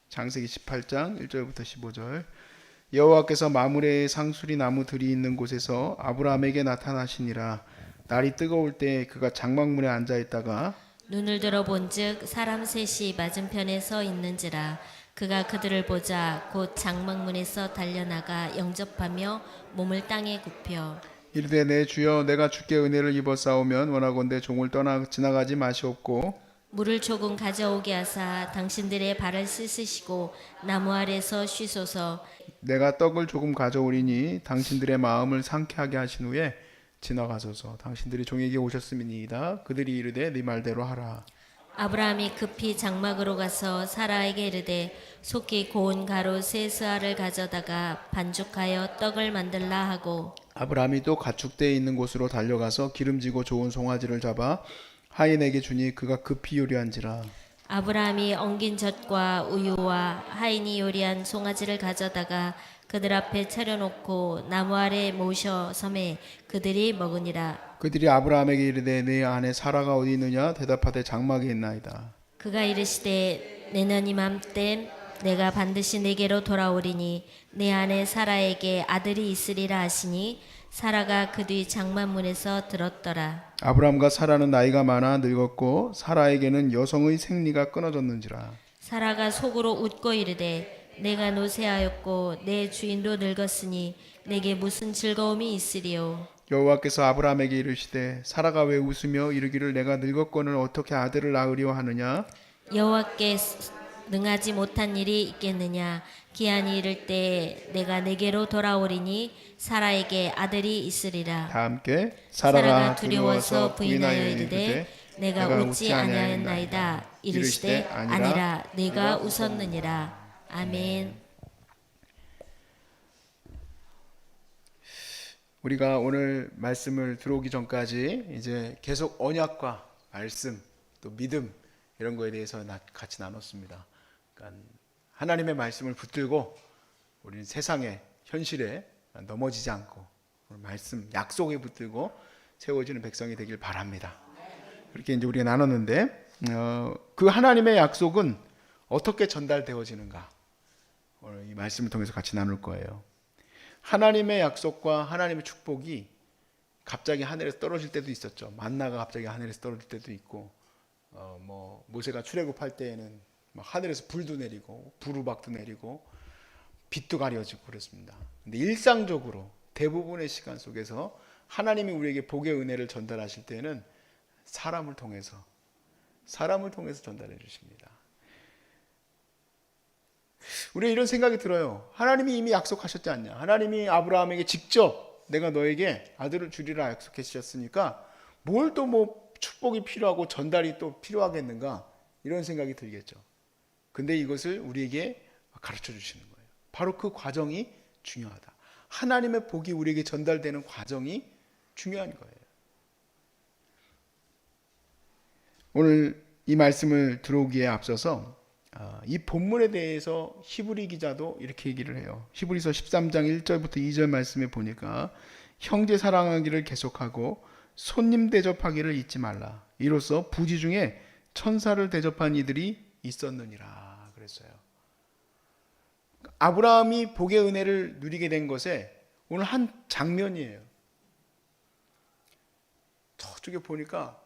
창세기 18장 1절부터 15절. 여호와께서 마므레의 상수리 나무 들이 있는 곳에서 아브라함에게 나타나시니라. 날이 뜨거울 때 그가 장막문에 앉아 있다가 눈을 들어 본즉 사람 셋이 맞은편에 서 있는지라. 그가 그들을 보자 곧 장막문에서 달려나가 영접하며 몸을 땅에 굽혀 이르되 내 주여 내가 주께 은혜를 입어 싸우면 원하건대 종을 떠나 지나가지 마시옵고 물을 조금 가져오게 하사 당신들의 발을 씻으시고 나무 아래서 쉬소서. 내가 떡을 조금 가져오리니 당신들의 마음을 상쾌하게 하신 후에 지나가소서. 당신들이 종에게 오셨음이니이다. 그들이 이르되 네 말대로 하라. 아브라함이 급히 장막으로 가서 사라에게 이르되 속히 고운 가루 세 스아를 가져다가 반죽하여 떡을 만들라 하고 아브라함이 또 가축대에 있는 곳으로 달려가서 기름지고 좋은 송아지를 잡아 하인에게 주니 그가 급히 요리한지라. 아브라함이 엉긴 젖과 우유와 하인이 요리한 송아지를 가져다가 그들 앞에 차려놓고 나무 아래 모셔 섬에 그들이 먹으니라. 그들이 아브라함에게 이르되 내 아내 사라가 어디 있느냐 대답하되 장막에 있나이다. 그가 이르시되 내년 이맘때 내가 반드시 내게로 돌아오리니 내 아내 사라에게 아들이 있으리라 하시니 사라가 그 뒤 장막문에서 들었더라. 아브라함과 사라는 나이가 많아 늙었고 사라에게는 여성의 생리가 끊어졌는지라. 사라가 속으로 웃고 이르되 내가 노쇠하였고 내 주인도 늙었으니 내게 무슨 즐거움이 있으리요. 여호와께서 아브라함에게 이르시되 사라가 왜 웃으며 이르기를 내가 늙었거늘 어떻게 아들을 낳으려 하느냐. 여호와께 능하지 못한 일이 있겠느냐. 기한이 이를 때 내가 내게로 돌아오리니 사라에게 아들이 있으리라. 다 함께 사라가 두려워서 부인하여 이르되 내가 웃지 아니하였나이다. 이르시되 아니라 내가 웃었느니라. 아멘. 우리가 오늘 말씀을 들어오기 전까지 이제 계속 언약과 말씀 또 믿음 이런 거에 대해서 같이 나눴습니다. 그러니까 하나님의 말씀을 붙들고 우리는 세상의 현실에 넘어지지 않고 말씀 약속에 붙들고 세워지는 백성이 되길 바랍니다. 그렇게 이제 우리가 나눴는데 그 하나님의 약속은 어떻게 전달되어지는가 오늘 이 말씀을 통해서 같이 나눌 거예요. 하나님의 약속과 하나님의 축복이 갑자기 하늘에서 떨어질 때도 있었죠. 만나가 갑자기 하늘에서 떨어질 때도 있고 모세가 출애굽할 때에는 막 하늘에서 불도 내리고 부루박도 내리고 빛도 가려지고 그랬습니다. 근데 일상적으로 대부분의 시간 속에서 하나님이 우리에게 복의 은혜를 전달하실 때는 사람을 통해서 전달해 주십니다. 우리가 이런 생각이 들어요. 하나님이 이미 약속하셨지 않냐. 하나님이 아브라함에게 직접 내가 너에게 아들을 주리라 약속하셨으니까 뭘 또 축복이 필요하고 전달이 또 필요하겠는가 이런 생각이 들겠죠. 근데 이것을 우리에게 가르쳐 주시는 거예요. 바로 그 과정이 중요하다. 하나님의 복이 우리에게 전달되는 과정이 중요한 거예요. 오늘 이 말씀을 들어오기에 앞서서 이 본문에 대해서 히브리 기자도 이렇게 얘기를 해요. 히브리서 13장 1절부터 2절 말씀에 보니까 형제 사랑하기를 계속하고 손님 대접하기를 잊지 말라. 이로써 부지 중에 천사를 대접한 이들이 있었느니라 그랬어요. 아브라함이 복의 은혜를 누리게 된 것에 오늘 한 장면이에요. 저쪽에 보니까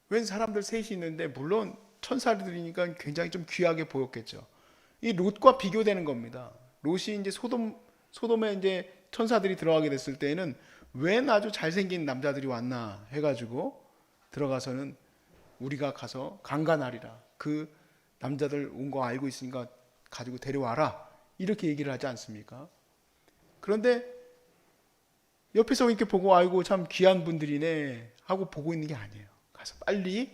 웬 사람들 셋이 있는데 물론 천사들이니까 굉장히 좀 귀하게 보였겠죠. 이 롯과 비교되는 겁니다. 롯이 이제 소돔에 이제 천사들이 들어가게 됐을 때에는 웬 아주 잘생긴 남자들이 왔나 해가지고 들어가서는 우리가 가서 강간하리라. 그 남자들 온 거 알고 있으니까 가지고 데려와라. 이렇게 얘기를 하지 않습니까? 그런데 옆에서 이렇게 보고 아이고 참 귀한 분들이네 하고 보고 있는 게 아니에요. 가서 빨리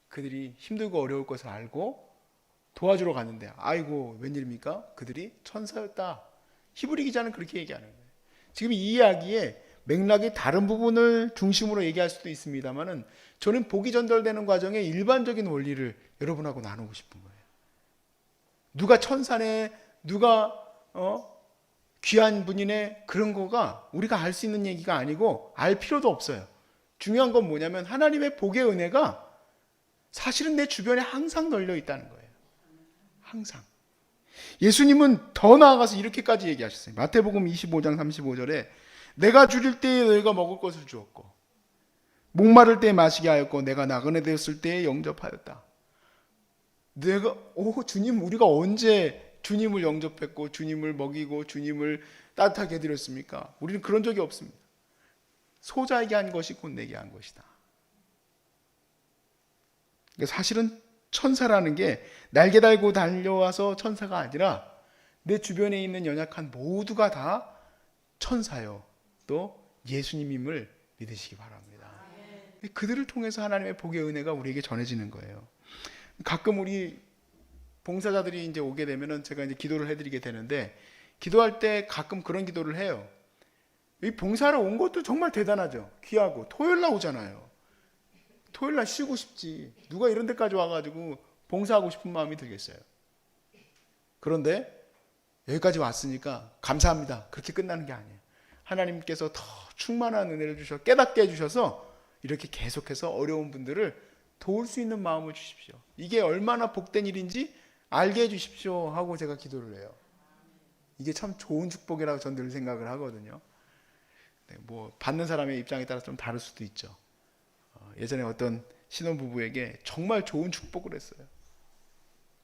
그들이 힘들고 어려울 것을 알고 도와주러 갔는데 아이고 웬일입니까? 그들이 천사였다. 히브리 기자는 그렇게 얘기하는 거예요. 지금 이 이야기에 맥락이 다른 부분을 중심으로 얘기할 수도 있습니다만은 저는 복이 전달되는 과정의 일반적인 원리를 여러분하고 나누고 싶은 거예요. 누가 천사네, 누가 귀한 분이네 그런 거가 우리가 알 수 있는 얘기가 아니고 알 필요도 없어요. 중요한 건 뭐냐면 하나님의 복의 은혜가 사실은 내 주변에 항상 널려 있다는 거예요. 항상. 예수님은 더 나아가서 이렇게까지 얘기하셨어요. 마태복음 25장 35절에 내가 줄일 때에 너희가 먹을 것을 주었고 목마를 때에 마시게 하였고 내가 나그네 되었을 때에 영접하였다. 주님, 우리가 언제 주님을 영접했고 주님을 먹이고 주님을 따뜻하게 해드렸습니까? 우리는 그런 적이 없습니다. 소자에게 한 것이 곧 내게 한 것이다. 사실은 천사라는 게 날개 달고 달려와서 천사가 아니라 내 주변에 있는 연약한 모두가 다 천사요, 또 예수님임을 믿으시기 바랍니다. 그들을 통해서 하나님의 복의 은혜가 우리에게 전해지는 거예요. 가끔 우리 봉사자들이 이제 오게 되면은 제가 이제 기도를 해드리게 되는데, 기도할 때 가끔 그런 기도를 해요. 이 봉사를 온 것도 정말 대단하죠. 귀하고 토요일 날 오잖아요. 토요일 날 쉬고 싶지. 누가 이런 데까지 와가지고 봉사하고 싶은 마음이 들겠어요. 그런데 여기까지 왔으니까 감사합니다. 그렇게 끝나는 게 아니에요. 하나님께서 더 충만한 은혜를 주셔서 깨닫게 해주셔서 이렇게 계속해서 어려운 분들을 도울 수 있는 마음을 주십시오. 이게 얼마나 복된 일인지 알게 해주십시오 하고 제가 기도를 해요. 이게 참 좋은 축복이라고 저는 늘 생각을 하거든요. 네, 뭐 받는 사람의 입장에 따라 좀 다를 수도 있죠. 예전에 어떤 신혼부부에게 정말 좋은 축복을 했어요.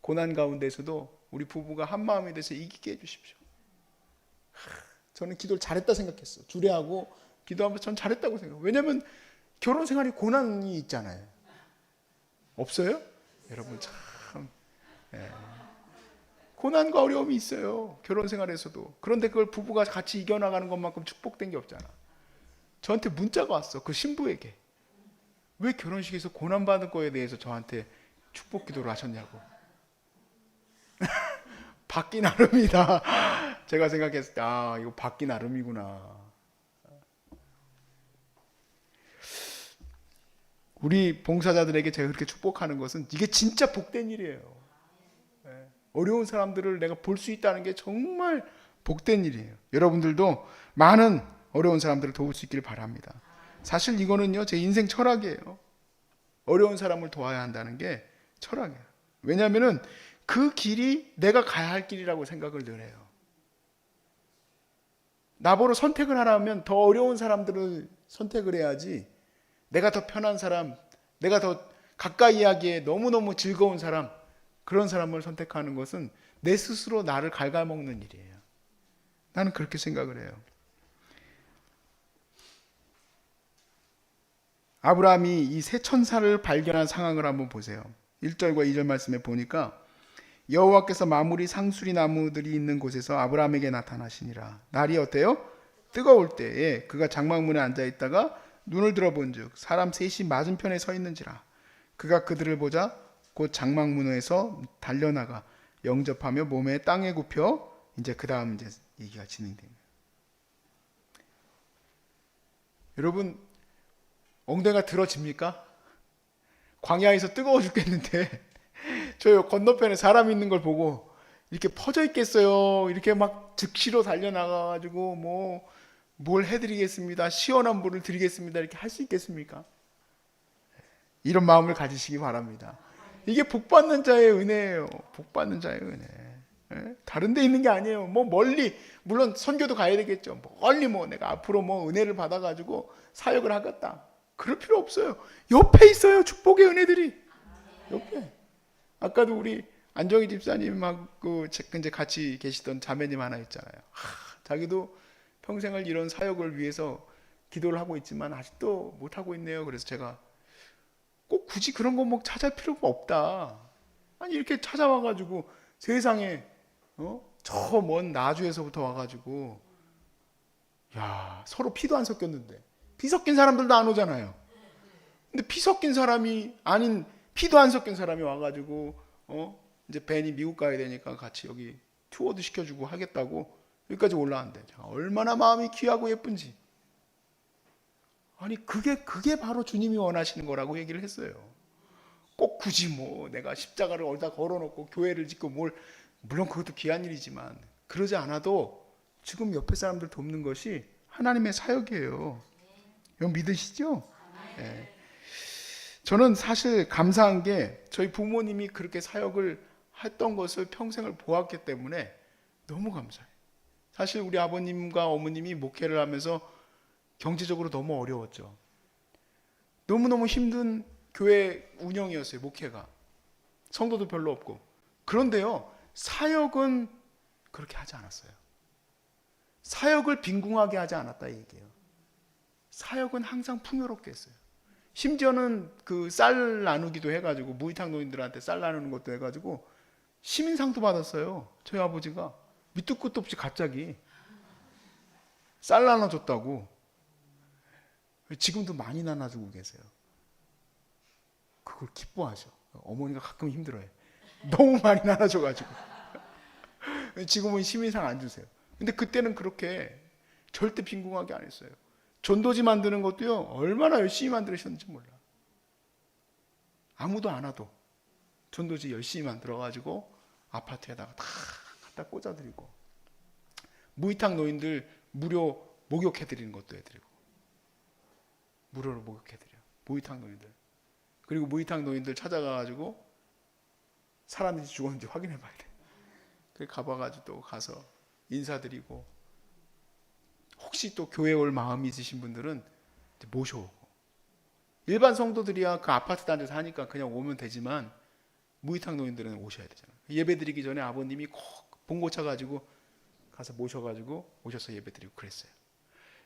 고난 가운데서도 우리 부부가 한 마음이 돼서 이기게 해주십시오. 저는 기도를 잘했다 생각했어요. 주례하고 기도하면서 전 잘했다고 생각해요. 왜냐하면 결혼 생활이 고난이 있잖아요. 없어요? 여러분 참 고난과 어려움이 있어요. 결혼 생활에서도. 그런데 그걸 부부가 같이 이겨나가는 것만큼 축복된 게 없잖아. 저한테 문자가 왔어. 그 신부에게. 왜 결혼식에서 고난받은 거에 대해서 저한테 축복 기도를 하셨냐고. 받기 나름이다. 제가 생각했을 때 이거 받기 나름이구나. 우리 봉사자들에게 제가 그렇게 축복하는 것은 이게 진짜 복된 일이에요. 어려운 사람들을 내가 볼 수 있다는 게 정말 복된 일이에요. 여러분들도 많은 어려운 사람들을 도울 수 있기를 바랍니다. 사실 이거는요, 제 인생 철학이에요. 어려운 사람을 도와야 한다는 게 철학이에요. 왜냐하면은 그 길이 내가 가야 할 길이라고 생각을 늘 해요. 나보러 선택을 하라면 더 어려운 사람들을 선택을 해야지, 내가 더 편한 사람, 내가 더 가까이 하기에 너무너무 즐거운 사람, 그런 사람을 선택하는 것은 내 스스로 나를 갉아먹는 일이에요. 나는 그렇게 생각을 해요. 아브라함이 이 새 천사를 발견한 상황을 한번 보세요. 1절과 2절 말씀에 보니까 여호와께서 마무리 상수리 나무들이 있는 곳에서 아브라함에게 나타나시니라. 날이 어때요? 뜨거울 때에 그가 장막문에 앉아 있다가 눈을 들어본즉 사람 셋이 맞은편에 서 있는지라. 그가 그들을 보자 곧 장막문에서 달려나가 영접하며 몸에 땅에 굽혀. 이제 그 다음 이제 얘기가 진행됩니다. 여러분, 엉덩이가 들어집니까? 광야에서 뜨거워 죽겠는데 저 건너편에 사람 있는 걸 보고 이렇게 퍼져 있겠어요? 이렇게 막 즉시로 달려나가가지고 뭘 해드리겠습니다, 시원한 물을 드리겠습니다, 이렇게 할 수 있겠습니까? 이런 마음을 가지시기 바랍니다. 이게 복받는 자의 은혜예요. 복받는 자의 은혜. 다른 데 있는 게 아니에요. 멀리, 물론 선교도 가야 되겠죠. 멀리 내가 앞으로 은혜를 받아가지고 사역을 하겠다, 그럴 필요 없어요. 옆에 있어요, 축복의 은혜들이. 옆에. 아까도 우리 안정희 집사님하고 이제 같이 계시던 자매님 하나 있잖아요. 자기도 평생을 이런 사역을 위해서 기도를 하고 있지만 아직도 못하고 있네요. 그래서 제가 꼭 굳이 그런 거 찾아갈 필요가 없다. 아니 이렇게 찾아와가지고 세상에 저 먼 나주에서부터 와가지고 서로 피도 안 섞였는데, 피 섞인 사람들도 안 오잖아요. 근데 피 섞인 사람이 아닌 피도 안 섞인 사람이 와가지고 이제 벤이 미국 가야 되니까 같이 여기 투어도 시켜주고 하겠다고 여기까지 올라왔는데 얼마나 마음이 귀하고 예쁜지. 아니 그게 바로 주님이 원하시는 거라고 얘기를 했어요. 꼭 굳이 내가 십자가를 어디다 걸어놓고 교회를 짓고 물론 그것도 귀한 일이지만 그러지 않아도 지금 옆에 사람들 돕는 것이 하나님의 사역이에요. 이거 믿으시죠? 네. 저는 사실 감사한 게 저희 부모님이 그렇게 사역을 했던 것을 평생을 보았기 때문에 너무 감사해요. 사실 우리 아버님과 어머님이 목회를 하면서 경제적으로 너무 어려웠죠. 너무너무 힘든 교회 운영이었어요. 목회가. 성도도 별로 없고. 그런데요, 사역은 그렇게 하지 않았어요. 사역을 빈궁하게 하지 않았다 이 얘기예요. 사역은 항상 풍요롭게 했어요. 심지어는 그 쌀 나누기도 해가지고, 무이탁 노인들한테 쌀 나누는 것도 해가지고 시민상도 받았어요. 저희 아버지가 밑도 끝도 없이 갑자기 쌀 나눠줬다고. 지금도 많이 나눠주고 계세요. 그걸 기뻐하죠. 어머니가 가끔 힘들어해. 너무 많이 나눠줘가지고. 지금은 시민상 안 주세요. 근데 그때는 그렇게 절대 빈궁하게 안 했어요. 전도지 만드는 것도요, 얼마나 열심히 만들으셨는지 몰라. 아무도 안 와도 전도지 열심히 만들어가지고 아파트에다가 다 갖다 꽂아드리고, 무이탁 노인들 무료 목욕해드리는 것도 해드리고, 무료로 목욕해드려요. 무이탁 노인들. 그리고 무이탁 노인들 찾아가가지고 사람들이 죽었는지 확인해봐야 돼. 그래 가봐가지고 또 가서 인사드리고, 혹시 또 교회 올 마음이 있으신 분들은 모셔오고. 일반 성도들이야 그 아파트 단지에서 하니까 그냥 오면 되지만, 무이탁 노인들은 오셔야 되잖아요. 예배드리기 전에 아버님이 꼭 봉고차 가지고 가서 모셔가지고 오셔서 예배드리고 그랬어요.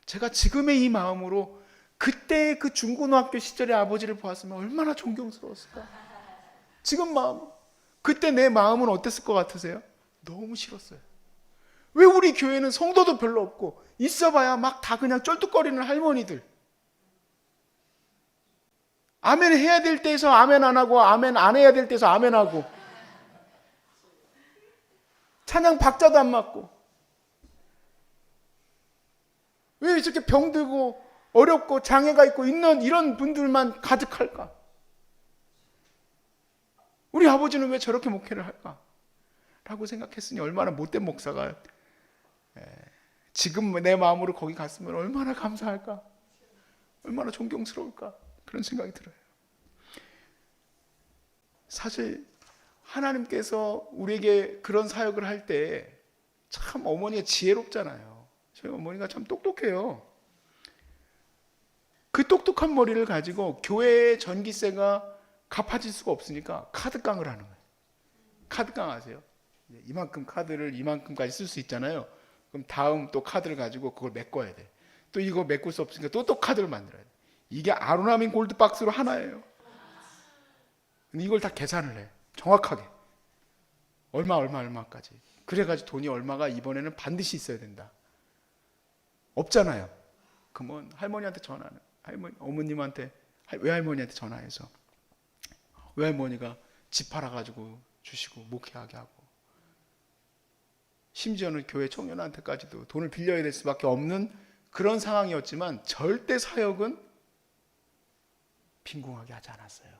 제가 지금의 이 마음으로 그때 그 중고등학교 시절의 아버지를 보았으면 얼마나 존경스러웠을까. 지금 마음, 그때 내 마음은 어땠을 것 같으세요? 너무 싫었어요. 왜 우리 교회는 성도도 별로 없고 있어봐야 막 다 그냥 쩔뚝거리는 할머니들, 아멘 해야 될 때에서 아멘 안 하고, 아멘 안 해야 될 때에서 아멘 하고, 찬양 박자도 안 맞고, 왜 이렇게 병들고 어렵고 장애가 있고 있는 이런 분들만 가득할까? 우리 아버지는 왜 저렇게 목회를 할까? 라고 생각했으니 얼마나 못된 목사가 지금 내 마음으로 거기 갔으면 얼마나 감사할까? 얼마나 존경스러울까? 그런 생각이 들어요. 사실 하나님께서 우리에게 그런 사역을 할 때 참 어머니가 지혜롭잖아요. 저희 어머니가 참 똑똑해요. 그 똑똑한 머리를 가지고 교회의 전기세가 갚아질 수가 없으니까 카드깡을 하는 거예요. 카드깡 아세요? 이만큼 카드를 이만큼까지 쓸 수 있잖아요. 그럼 다음 또 카드를 가지고 그걸 메꿔야 돼. 또 이거 메꿀 수 없으니까 또 카드를 만들어야 돼. 이게 아로나민 골드박스로 하나예요. 근데 이걸 다 계산을 해. 정확하게. 얼마까지. 그래가지고 돈이 얼마가 이번에는 반드시 있어야 된다. 없잖아요. 그러면 할머니한테 전화는, 어머님한테, 외할머니한테 전화해서 외할머니가 집 팔아가지고 주시고 목회하게 하고, 심지어는 교회 청년한테까지도 돈을 빌려야 될 수밖에 없는 그런 상황이었지만 절대 사역은 빈궁하게 하지 않았어요.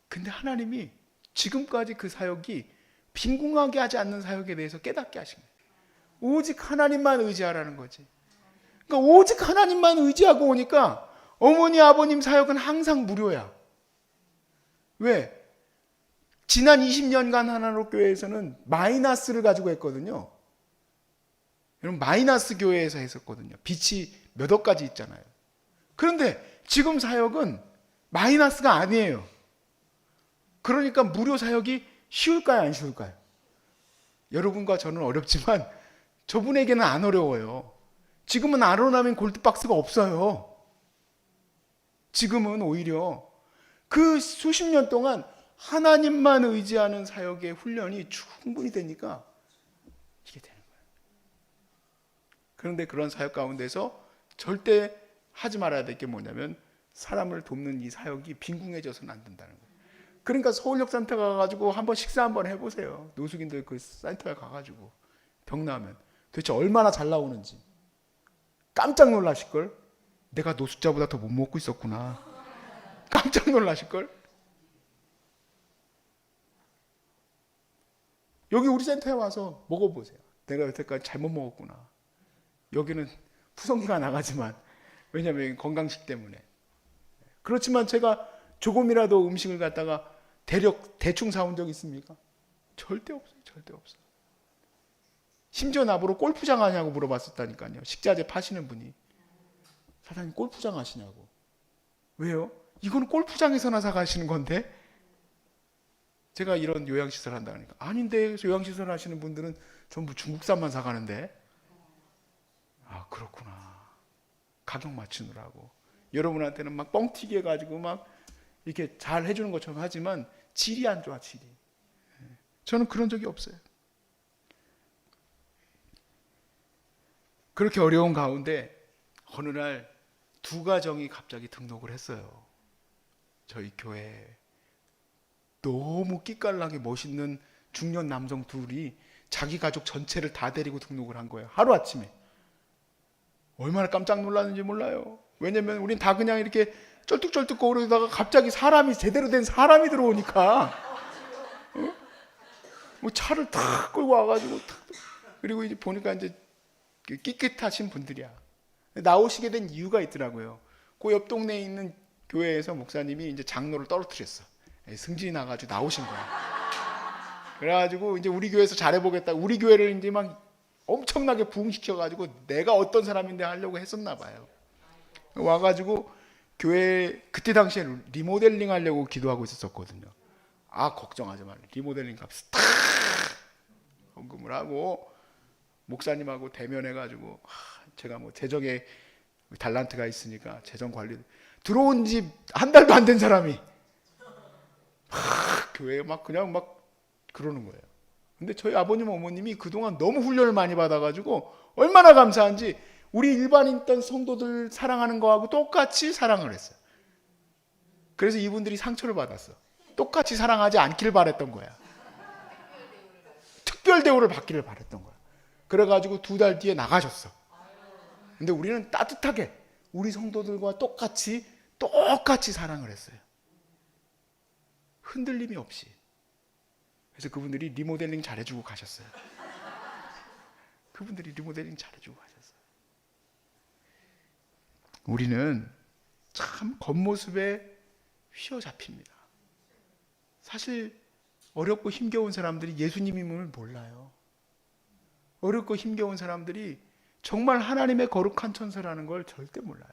근데 하나님이 지금까지 그 사역이 빈궁하게 하지 않는 사역에 대해서 깨닫게 하신 거예요. 오직 하나님만 의지하라는 거지. 그러니까 오직 하나님만 의지하고 오니까 어머니 아버님 사역은 항상 무료야. 왜? 지난 20년간 하나로 교회에서는 마이너스를 가지고 했거든요. 여러분 마이너스 교회에서 했었거든요. 빛이 몇 억까지 있잖아요. 그런데 지금 사역은 마이너스가 아니에요. 그러니까 무료 사역이 쉬울까요, 안 쉬울까요? 여러분과 저는 어렵지만 저분에게는 안 어려워요. 지금은 아로나민 골드박스가 없어요. 지금은 오히려 그 수십 년 동안 하나님만 의지하는 사역의 훈련이 충분히 되니까 이게 되는 거예요. 그런데 그런 사역 가운데서 절대 하지 말아야 될 게 뭐냐면 사람을 돕는 이 사역이 빈궁해져서는 안 된다는 거예요. 그러니까 서울역센터 가가지고 한번 식사 한번 해보세요. 노숙인들 그 센터에 가가지고 병 나면 도대체 얼마나 잘 나오는지 깜짝 놀라실걸? 내가 노숙자보다 더 못 먹고 있었구나. 깜짝 놀라실걸? 여기 우리 센터에 와서 먹어보세요. 내가 여태까지 잘못 먹었구나. 여기는 푸성기가 나가지만, 왜냐하면 건강식 때문에. 그렇지만 제가 조금이라도 음식을 갖다가 대충 사온 적 있습니까? 절대 없어요. 절대 없어요. 심지어 나보고 골프장 하냐고 물어봤었다니까요. 식자재 파시는 분이. 사장님 골프장 하시냐고. 왜요? 이건 골프장에서나 사가시는 건데? 제가 이런 요양시설 한다 그러니까 아닌데 요양시설 하시는 분들은 전부 중국산만 사가는데. 아 그렇구나. 가격 맞추느라고. 여러분한테는 막 뻥튀기 해가지고 막 이렇게 잘 해주는 것처럼 하지만 질이 안 좋아, 질이. 저는 그런 적이 없어요. 그렇게 어려운 가운데 어느 날 두 가정이 갑자기 등록을 했어요. 저희 교회에. 너무 끼깔나게 멋있는 중년 남성 둘이 자기 가족 전체를 다 데리고 등록을 한 거예요. 하루아침에. 얼마나 깜짝 놀랐는지 몰라요. 왜냐면 우린 다 그냥 이렇게 쩔뚝쩔뚝 거리다가 갑자기 사람이 제대로 된 사람이 들어오니까 뭐 차를 탁 끌고 와가지고 그리고 이제 보니까 이제 끽끗하신 분들이야. 나오시게 된 이유가 있더라고요. 그 옆 동네에 있는 교회에서 목사님이 이제 장로를 떨어뜨렸어. 승진이 나가지고 나오신 거야. 그래가지고 이제 우리 교회에서 잘해보겠다. 우리 교회를 이제 막 엄청나게 부흥시켜가지고 내가 어떤 사람인데 하려고 했었나 봐요. 와가지고 교회 그때 당시에 리모델링 하려고 기도하고 있었거든요. 아 걱정하지 말라. 리모델링 값을 탁 헌금을 하고 목사님하고 대면해가지고 제가 뭐 재정에 달란트가 있으니까 재정 관리 들어온 지 한 달도 안 된 사람이 교회에 막 그냥 막 그러는 거예요. 근데 저희 아버님 어머님이 그동안 너무 훈련을 많이 받아가지고 얼마나 감사한지 우리 일반인 있던 성도들 사랑하는 거하고 똑같이 사랑을 했어요. 그래서 이분들이 상처를 받았어. 똑같이 사랑하지 않기를 바랬던 거야. 특별 대우를 받기를 바랬던 거야. 그래가지고 2달 뒤에 나가셨어. 근데 우리는 따뜻하게 우리 성도들과 똑같이 사랑을 했어요. 흔들림이 없이. 그래서 그분들이 리모델링 잘해주고 가셨어요. 그분들이 리모델링 잘해주고 가셨어요. 우리는 참 겉모습에 휘어잡힙니다. 사실 어렵고 힘겨운 사람들이 예수님임을 몰라요. 어렵고 힘겨운 사람들이 정말 하나님의 거룩한 천사라는 걸 절대 몰라요.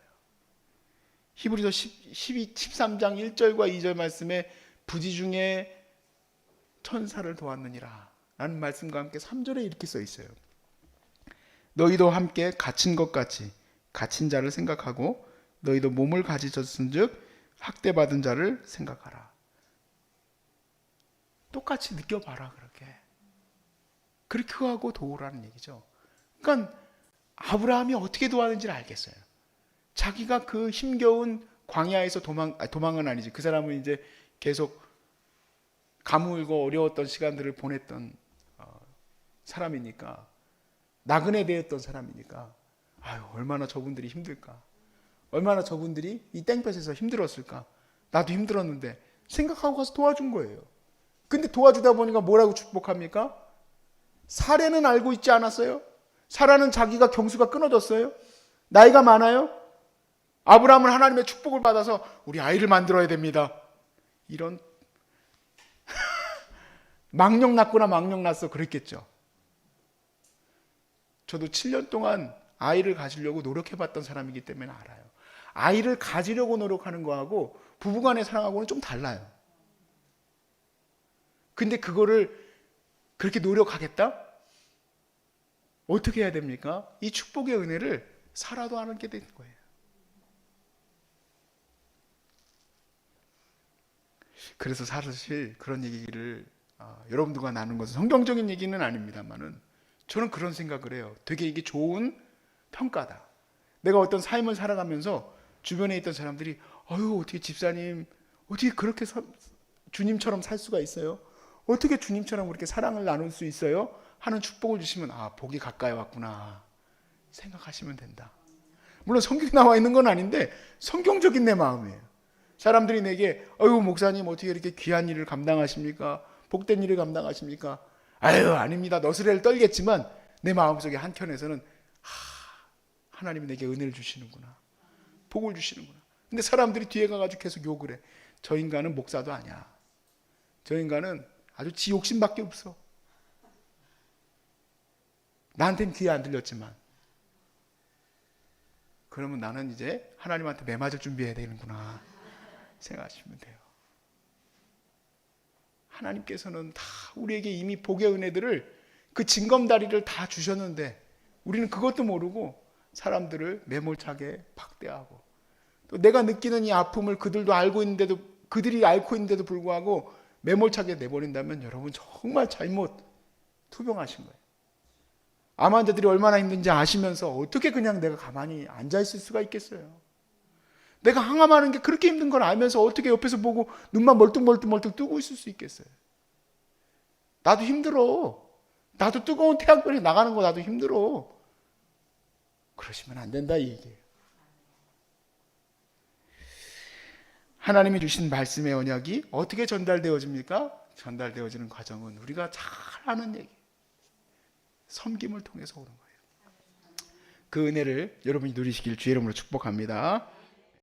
히브리서 13장 1절과 2절 말씀에 부지 중에 천사를 도왔느니라 라는 말씀과 함께 3절에 이렇게 써 있어요. 너희도 함께 갇힌 것 같이 갇힌 자를 생각하고 너희도 몸을 가지셨은즉 학대받은 자를 생각하라. 똑같이 느껴봐라. 그렇게 하고 도우라는 얘기죠. 그러니까 아브라함이 어떻게 도왔는지를 알겠어요. 자기가 그 힘겨운 광야에서 도망은 아니지. 그 사람은 이제 계속 가물고 어려웠던 시간들을 보냈던 사람이니까, 나그네 되었던 사람이니까, 아유 얼마나 저분들이 힘들까. 얼마나 저분들이 이 땡볕에서 힘들었을까. 나도 힘들었는데 생각하고 가서 도와준 거예요. 근데 도와주다 보니까 뭐라고 축복합니까? 사례는 알고 있지 않았어요? 사라는 자기가 경수가 끊어졌어요? 나이가 많아요? 아브라함은 하나님의 축복을 받아서 우리 아이를 만들어야 됩니다. 이런 망령 낳구나 망령 낳았어 그랬겠죠. 저도 7년 동안 아이를 가지려고 노력해봤던 사람이기 때문에 알아요. 아이를 가지려고 노력하는 거하고 부부간의 사랑하고는 좀 달라요. 근데 그거를 그렇게 노력하겠다? 어떻게 해야 됩니까? 이 축복의 은혜를 살아도 안 하게 되는 거예요. 그래서 사실 그런 얘기를 여러분들과 나누는 것은 성경적인 얘기는 아닙니다만은 저는 그런 생각을 해요. 되게 이게 좋은 평가다. 내가 어떤 삶을 살아가면서 주변에 있던 사람들이 어떻게 집사님 어떻게 그렇게 주님처럼 살 수가 있어요? 어떻게 주님처럼 그렇게 사랑을 나눌 수 있어요? 하는 축복을 주시면 복이 가까이 왔구나 생각하시면 된다. 물론 성경에 나와 있는 건 아닌데 성경적인 내 마음이에요. 사람들이 내게 목사님 어떻게 이렇게 귀한 일을 감당하십니까? 복된 일을 감당하십니까? 아닙니다. 너스레를 떨겠지만 내 마음속에 한켠에서는 하나님이 내게 은혜를 주시는구나. 복을 주시는구나. 근데 사람들이 뒤에 가가지고 계속 욕을 해. 저 인간은 목사도 아니야. 저 인간은 아주 지 욕심밖에 없어. 나한테는 귀에 안 들렸지만. 그러면 나는 이제 하나님한테 매맞을 준비해야 되는구나 생각하시면 돼요. 하나님께서는 다 우리에게 이미 복의 은혜들을 그 징검다리를 다 주셨는데 우리는 그것도 모르고 사람들을 매몰차게 박대하고 또 내가 느끼는 이 아픔을 그들이 앓고 있는데도 불구하고 매몰차게 내버린다면 여러분 정말 잘못 투병하신 거예요. 암 환자들이 얼마나 힘든지 아시면서 어떻게 그냥 내가 가만히 앉아있을 수가 있겠어요. 내가 항암하는 게 그렇게 힘든 걸 알면서 어떻게 옆에서 보고 눈만 멀뚱멀뚱 뜨고 있을 수 있겠어요. 나도 힘들어. 나도 뜨거운 태양별이 나가는 거 나도 힘들어. 그러시면 안 된다 이 얘기예요. 하나님이 주신 말씀의 언약이 어떻게 전달되어집니까? 전달되어지는 과정은 우리가 잘 아는 얘기. 섬김을 통해서 오는 거예요. 그 은혜를 여러분이 누리시길 주의 이름으로 축복합니다.